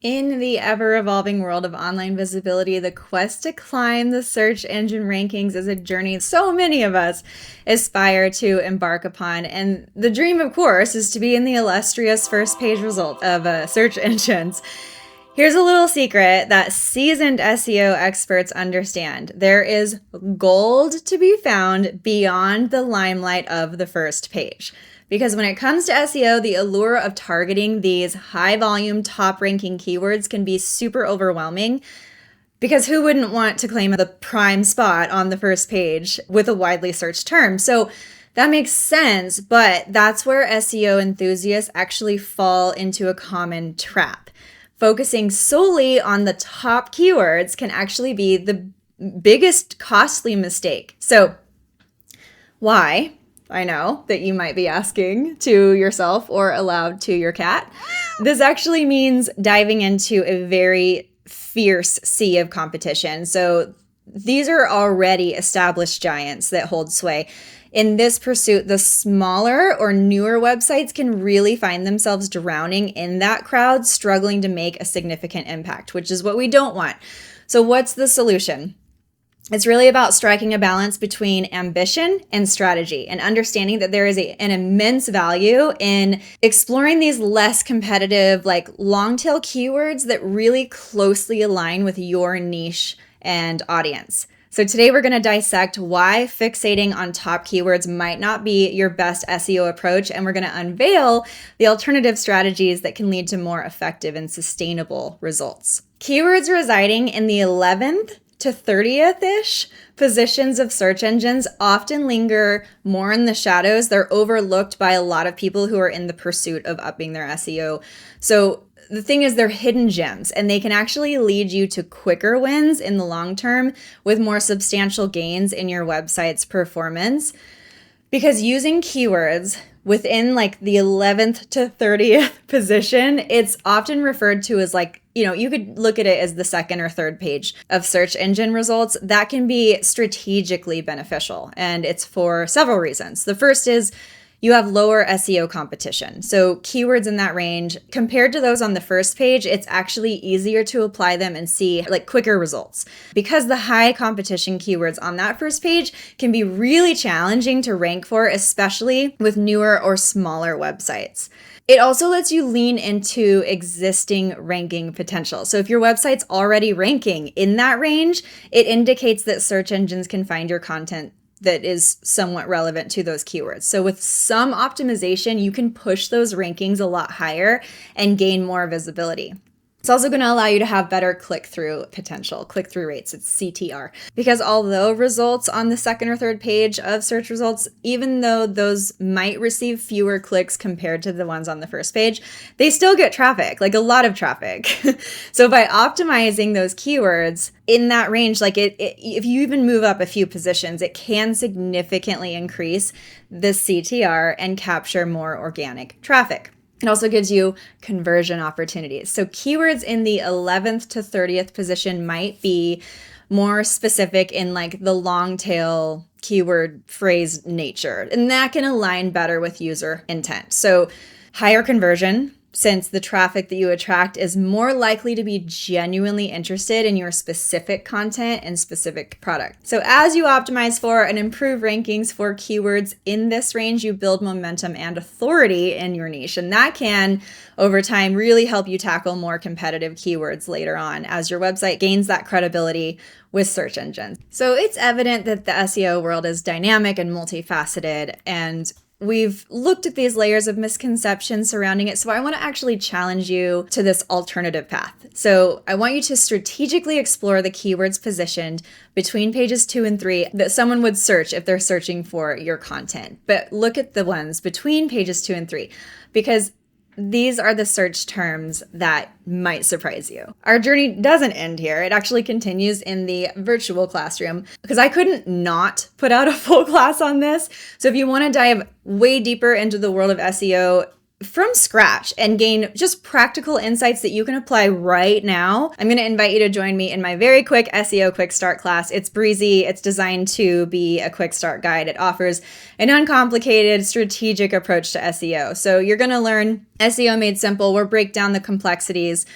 In the ever-evolving world of online visibility, the quest to climb the search engine rankings is a journey so many of us aspire to embark upon. And the dream, of course, is to be in the illustrious first page result of search engines. Here's a little secret that seasoned SEO experts understand. There is gold to be found beyond the limelight of the first page. Because when it comes to SEO, the allure of targeting these high volume, top ranking keywords can be super overwhelming. Because who wouldn't want to claim the prime spot on the first page with a widely searched term? So that makes sense, but that's where SEO enthusiasts actually fall into a common trap. Focusing solely on the top keywords can actually be the biggest costly mistake. So why? I know that you might be asking to yourself or aloud to your cat. This actually means diving into a very fierce sea of competition. So these are already established giants that hold sway. In this pursuit, the smaller or newer websites can really find themselves drowning in that crowd, struggling to make a significant impact, which is what we don't want. So what's the solution? It's really about striking a balance between ambition and strategy and understanding that there is an immense value in exploring these less competitive, like long tail keywords that really closely align with your niche and audience. So today we're going to dissect why fixating on top keywords might not be your best SEO approach, and we're going to unveil the alternative strategies that can lead to more effective and sustainable results. Keywords residing in the 11th to 30th-ish positions of search engines often linger more in the shadows. They're overlooked by a lot of people who are in the pursuit of upping their SEO. So the thing is, they're hidden gems, and they can actually lead you to quicker wins in the long term with more substantial gains in your website's performance. Because using keywords within like the 11th to 30th position, it's often referred to as like, you could look at it as the second or third page of search engine results. That can be strategically beneficial, and it's for several reasons. The first is you have lower SEO competition. So keywords in that range, compared to those on the first page, it's actually easier to apply them and see like quicker results. Because the high competition keywords on that first page can be really challenging to rank for, especially with newer or smaller websites. It also lets you lean into existing ranking potential. So if your website's already ranking in that range, it indicates that search engines can find your content that is somewhat relevant to those keywords. So with some optimization, you can push those rankings a lot higher and gain more visibility. It's also going to allow you to have better click-through potential, click-through rates, it's CTR. Because although results on the second or third page of search results, even though those might receive fewer clicks compared to the ones on the first page, they still get traffic, like a lot of traffic. So by optimizing those keywords in that range, like if you even move up a few positions, it can significantly increase the CTR and capture more organic traffic. It also gives you conversion opportunities. So keywords in the 11th to 30th position might be more specific in like the long tail keyword phrase nature, and that can align better with user intent. So higher conversion, since the traffic that you attract is more likely to be genuinely interested in your specific content and specific product. So as you optimize for and improve rankings for keywords in this range, you build momentum and authority in your niche. And that can, over time, really help you tackle more competitive keywords later on as your website gains that credibility with search engines. So it's evident that the SEO world is dynamic and multifaceted, and we've looked at these layers of misconceptions surrounding it, so I want to actually challenge you to this alternative path. So I want you to strategically explore the keywords positioned between pages 2 and 3 that someone would search if they're searching for your content. But look at the ones between pages 2 and 3, because these are the search terms that might surprise you. Our journey doesn't end here. It actually continues in the virtual classroom, because I couldn't not put out a full class on this. So if you want to dive way deeper into the world of SEO, from scratch and gain just practical insights that you can apply right now, I'm going to invite you to join me in my very quick SEO Quick Start class. It's breezy. It's designed to be a quick start guide. It offers an uncomplicated, strategic approach to SEO. So you're going to learn SEO Made Simple. We'll break down the complexities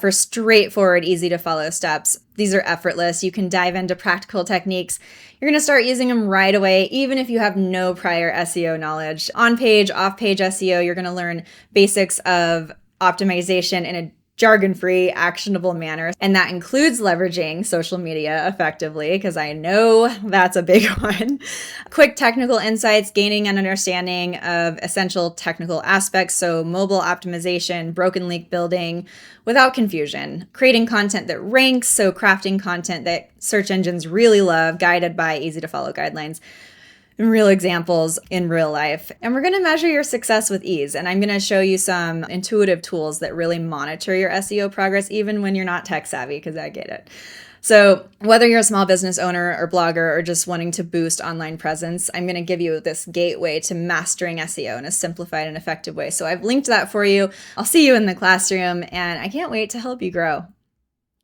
for straightforward, easy to follow steps. These are effortless. You can dive into practical techniques. You're going to start using them right away, even if you have no prior SEO knowledge. On-page, off-page SEO, you're going to learn basics of optimization in a jargon-free, actionable manner. And that includes leveraging social media effectively, because I know that's a big one. Quick technical insights, gaining an understanding of essential technical aspects. So mobile optimization, broken link building without confusion, creating content that ranks. So crafting content that search engines really love, guided by easy to follow guidelines. Real examples in real life. And we're going to measure your success with ease. And I'm going to show you some intuitive tools that really monitor your SEO progress, even when you're not tech savvy, because I get it. So whether you're a small business owner or blogger or just wanting to boost online presence, I'm going to give you this gateway to mastering SEO in a simplified and effective way. So I've linked that for you. I'll see you in the classroom, and I can't wait to help you grow.